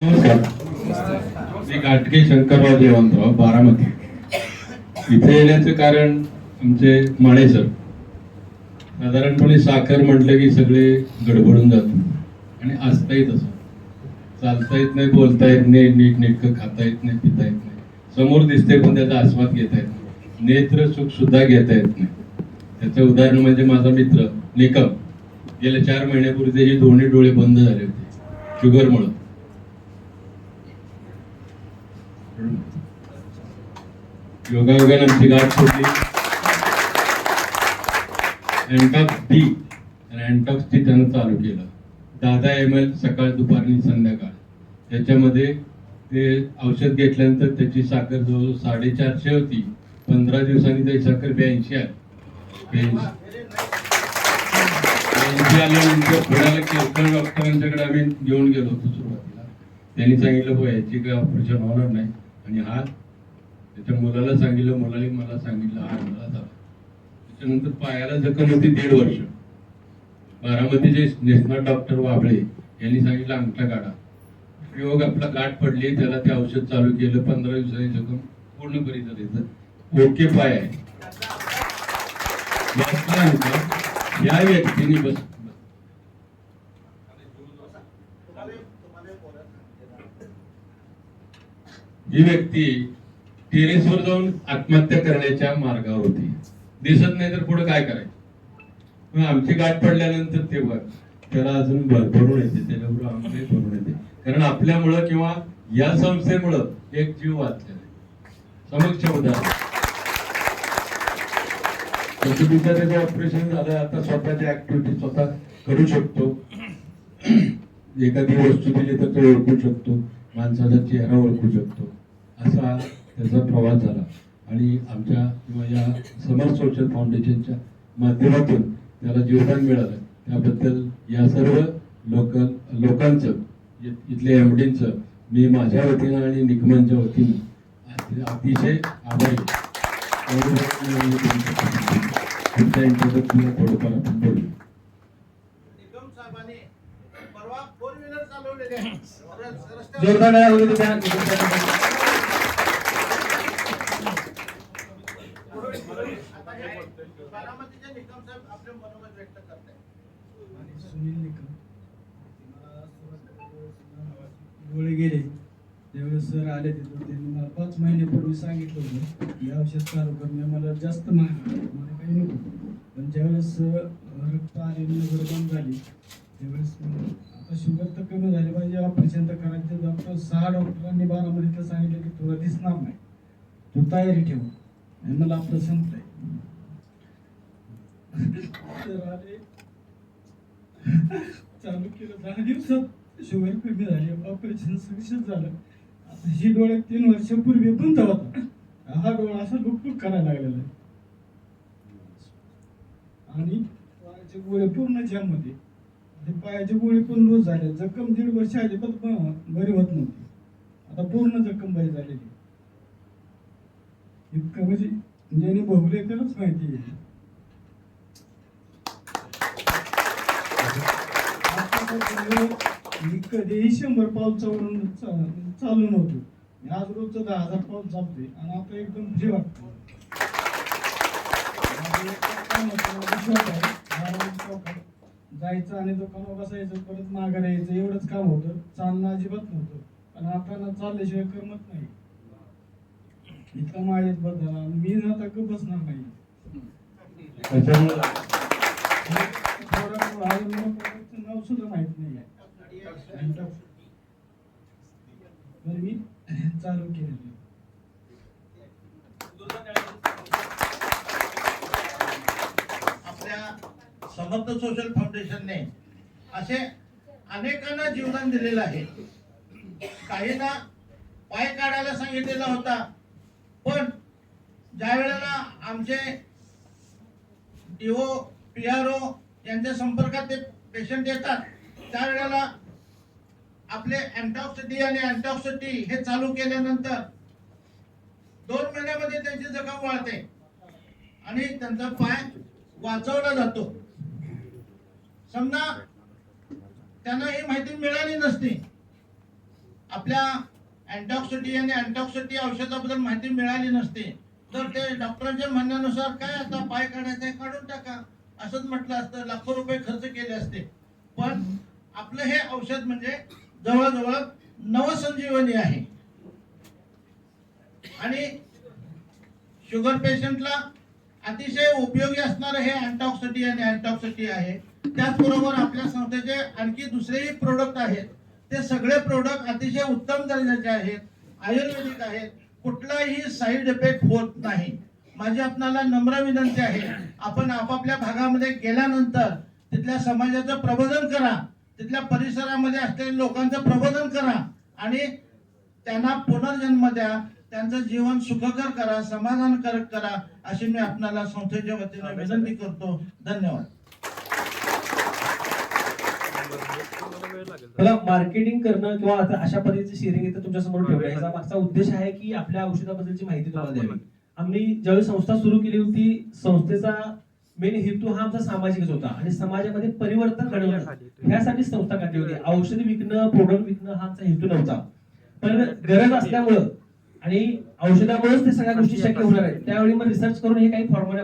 नमस्कार, मी घाटगे शंकरराव जयवंतराव, बारामती. इथे येण्याचं कारण आमचे माळे सर. साधारणपणे साखर म्हटलं की सगळे गडबडून जातात आणि असताही तसं. चालता येत नाही, बोलता येत नाही, नीट नेटकं खाता येत नाही, पिता येत नाही. समोर दिसते पण त्याचा आस्वाद घेता येत नाही, नेत्र सुख सुद्धा घेता येत नाही. त्याचं उदाहरण म्हणजे माझा मित्र निकम. गेल्या 4 महिन्यापूर्वी त्याचे दोन्ही डोळे बंद झाले होते शुगरमुळं. योगायोगाने आमची गाठ सोडली. अँटॉक्स टी त्यानं चालू केलं. 10 ml सकाळ दुपारी संध्याकाळ. त्याच्यामध्ये ते औषध घेतल्यानंतर त्याची साखर जवळजवळ 450 होती. 15 दिवसांनी त्याची साखर 82 आली. 82 आल्यानंतर पुण्याला केसकर डॉक्टरांच्याकडे आम्ही घेऊन गेलो होतो सुरुवातीला. त्यांनी सांगितलं हो याची काही ऑपरेशन होणार नाही. आणि हा त्याच्या मुलाला सांगितलं, मुलाने मला सांगितलं, हा मला झाला. त्याच्यानंतर पायाला जखम होती 1.5 वर्ष. बारामतीचे नेशनल डॉक्टर वाबळे यांनी सांगितलं अंगठा काढा. योग आपला गाठ पडली, त्याला ते औषध चालू केलं. 15 दिवसांनी जखम पूर्णपणे झाली. ओके पाय आहे. या व्यक्तीने बस ही व्यक्ती टेरेसवर जाऊन आत्महत्या करण्याच्या मार्गावर होती. दिसत नाही तर पुढे काय करायचं. आमची गाठ पडल्यानंतर ते बघ त्याला अजून भरून येते, त्याच्याबरोबर आमचे भरून येते. कारण आपल्यामुळं किंवा या संस्थेमुळं एक जीव वाचलेला आहे. समक्ष उदाहरण त्याचं ऑपरेशन झालं. आता स्वतःची ऍक्टिव्हिटी स्वतः करू शकतो. एखादी वस्तू दिली तर तो ओळखू शकतो, माणसाचा चेहरा ओळखू शकतो. असा त्याचा प्रवास झाला. आणि आमच्या किंवा या समर सोशल फाउंडेशनच्या माध्यमातून त्याला जीवदान मिळालं. त्याबद्दल या सर्व लोकांचं, इथल्या एमडींचं मी माझ्या वतीनं आणि निकमांच्या वतीनं अतिशय आभारी. थोडंफार आपण बोलू. डोळे गेले त्यावेळेस सर आले तिथून. त्यांनी मला 5 महिन्यापूर्वी सांगितलं होतं की औषध चालू करणे. मला जास्त मला काही नको. पण ज्यावेळेस रक्त आले, नजर बंद झाली, त्यावेळेस आता शुगर तर कमी झाली पाहिजे, ऑपरेशन तर करायचे. 6 डॉक्टरांनी बारामतीला सांगितलं की तुला दिसणार नाही, तू तयारी ठेव. आणि मला आपलं संपलंय. आले चालू केलं. 10 दिवसात शुगर कमी झाली, ऑपरेशन सक्सेस झालं. आता ही डोळ्यात 3 वर्षापूर्वी बंद होता, हा डोळा असा लुकलुक करायला लागलेला आहे. आणि पायाचे गोळे पूर्ण जाम होते. पायाचे गोळे पण लूज झाले. जखम 1.5 वर्ष आली पण बरी होत नव्हती. आता पूर्ण जखम बरी झालेली. इतकं म्हणजे ज्याने भोगले तरच माहिती आहे. मी कधीही 100 पाऊल चालू नव्हतो. आज रोजचं 10,000 पाऊल चालते आणि आता एकदम फ्री वाटतं. जायचं आणि दुकानावर बसायचं, परत माघार यायचं, एवढंच काम होतं. चालणं अजिबात नव्हतं. पण आता चालल्याशिवाय करमत नाही. इतका माळेत बदल. मी आता का बसणार नाही. नाव सुद्धा माहित नाही आहे. मी चालू केलेलं. आपल्या समर्थ सोशल फाउंडेशनने असे अनेकांना जीवदान दिलेलं आहे. काहींना पाय काढायला सांगितलेला होता, पण ज्या वेळेला आमचे DO PRO यांच्या संपर्कात ते पेशंट येतात, त्यावेळेला आपले अँटॉक्स डी आणि अँटॉक्स टी हे चालू केल्यानंतर 2 महिन्यामध्ये त्यांची जखम वाढते आणि त्यांचा पाय वाचवला जातो. समजा त्यांना ही माहिती मिळाली नसती आपल्या अँटॉक्सिटी आणि अँटॉक्सिटी औषधाबद्दल माहिती मिळाली नसते तर ते डॉक्टरांच्या म्हणण्यानुसार काय आता पाय काढायचा आहे काढून टाका असंच म्हटलं असतं, लाखो रुपये खर्च केले असते. पण आपलं हे औषध म्हणजे जवळजवळ नवसंजीवनी आहे. आणि शुगर पेशंटला अतिशय उपयोगी असणारं हे अँटॉक्सिटी आणि अँटॉक्सिटी आहे. त्याचबरोबर आपल्या संस्थेचे आणखी दुसरेही प्रोडक्ट आहेत. ते सगळे प्रोडक्ट अतिशय उत्तम दर्जाचे आहेत, आयुर्वेदिक आहेत, कुठलाही साईड इफेक्ट होत नाही. माझी आपणाला नम्र विनंती आहे, आपण आपापल्या भागामध्ये गेल्यानंतर तिथल्या समाजाचं प्रबोधन करा, तिथल्या परिसरामध्ये असलेल्या लोकांचं प्रबोधन करा आणि त्यांना पुनर्जन्म द्या, त्यांचं जीवन सुखकर करा, समाधानकारक करा, अशी मी आपणाला संस्थेच्या वतीने विनंती करतो. धन्यवाद. मला मार्केटिंग करणं किंवा आता अशा पद्धतीचे शेअरिंग इथं तुमच्या समोर ठेवलं, याचा मागचा उद्देश आहे की आपल्या औषधाबद्दलची माहिती तुम्हाला द्यावी. आम्ही ज्यावेळी संस्था सुरू केली होती, संस्थेचा मेन हेतू हा आमचा सामाजिकच होता आणि समाजामध्ये परिवर्तन घडवणं ह्यासाठी संस्था काढली होती. औषध विकणं, प्रोडक्ट विकणं हा आमचा हेतू नव्हता. पण गरज असल्यामुळं आणि औषधामुळेच ते सगळ्या गोष्टी शक्य होणार आहेत. त्यावेळी मग रिसर्च करून हे काही फॉर्म्युला